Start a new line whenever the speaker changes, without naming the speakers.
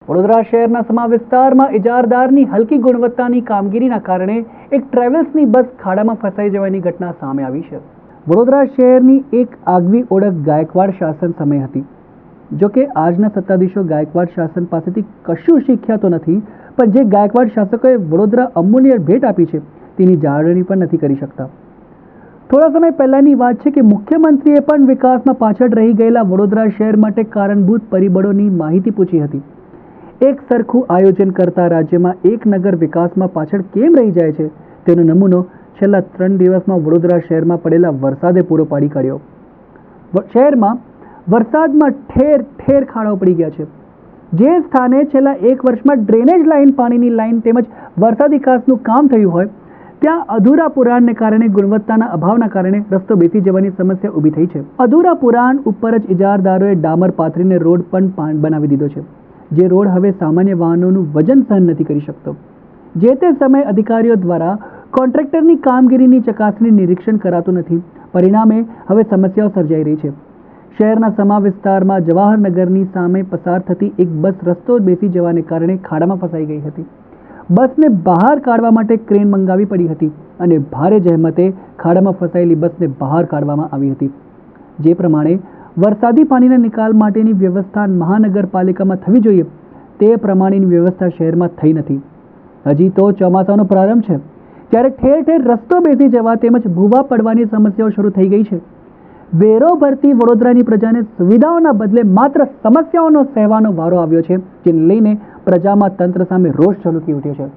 વડોદરા શહેરના સમા વિસ્તારમાં ઇજારદારની હલકી ગુણવત્તાની કામગીરીના કારણે એક ટ્રાવેલ્સની બસ ખાડામાં ફસાઈ જવાની ઘટના સામે આવી છે. વડોદરા શહેરની એક આગવી ઓળખ ગાયકવાડ શાસન સમય હતી. જો કે આજના સત્તાધીશો ગાયકવાડ શાસન પાસેથી કશું શીખ્યા તો નથી, પણ જે ગાયકવાડ શાસકોએ વડોદરા અમૂલ્ય ભેટ આપી છે તેની જાળવણી પણ નથી કરી શકતા. થોડા સમય પહેલાની વાત છે કે મુખ્યમંત્રીએ પણ વિકાસમાં પાછળ રહી ગયેલા વડોદરા શહેર માટે કારણભૂત પરિબળોની માહિતી પૂછી હતી. એક સરખું આયોજન કરતા રાજ્યમાં એક નગર વિકાસમાં પાછળ કેમ રહી જાય છે તેનો નમૂનો છેલ્લા 3 દિવસમાં વડોદરા શહેરમાં પડેલા વરસાદે પૂરો પાડી કાઢ્યો. શહેરમાં વરસાદમાં ઠેર ઠેર ખાડાઓ પડી ગયા છે. જે સ્થાને છેલ્લા 1 વર્ષમાં ડ્રેનેજ લાઇન, પાણીની લાઇન તેમજ વરસાદી કાંસનું કામ થયું હોય ત્યાં અધૂરા પુરાણને કારણે, ગુણવત્તાના અભાવના કારણે રસ્તો બેસી જવાની સમસ્યા ઊભી થઈ છે. અધૂરા પુરાણ ઉપર જ ઇજારદારોએ ડામર પાથરીને રોડ પણ બનાવી દીધો છે, જે રોડ હવે સામાન્ય વાહનોનું વજન સહન નથી કરી શકતો. જે તે સમયે અધિકારીઓ દ્વારા કોન્ટ્રાક્ટરની કામગીરીની ચકાસણી, નિરીક્ષણ કરાતું નથી. પરિણામે હવે સમસ્યાઓ સર્જાઈ રહી છે. શહેરના સમા વિસ્તારમાં જવાહરનગરની સામે પસાર થતી એક બસ રસ્તો બેસી જવાને કારણે ખાડામાં ફસાઈ ગઈ હતી. બસને બહાર કાઢવા માટે ક્રેન મંગાવી પડી હતી અને ભારે જહેમતે ખાડામાં ફસાયેલી બસને બહાર કાઢવામાં આવી હતી. જે પ્રમાણે વરસાદી પાણીના નિકાલ માટેની વ્યવસ્થા મહાનગરપાલિકામાં થવી જોઈએ તે પ્રમાણેની વ્યવસ્થા શહેરમાં થઈ નથી. હજી તો ચોમાસાનો પ્રારંભ છે ત્યારે ઠેર ઠેર રસ્તો બેસી જવા તેમજ ભૂવા પડવાની સમસ્યાઓ શરૂ થઈ ગઈ છે. વેરો ભરતી વડોદરાની પ્રજાને સુવિધાઓના બદલે માત્ર સમસ્યાઓનો સહેવાનો વારો આવ્યો છે, જેને લઈને પ્રજામાં તંત્ર સામે રોષ છલકી ઉઠ્યો છે.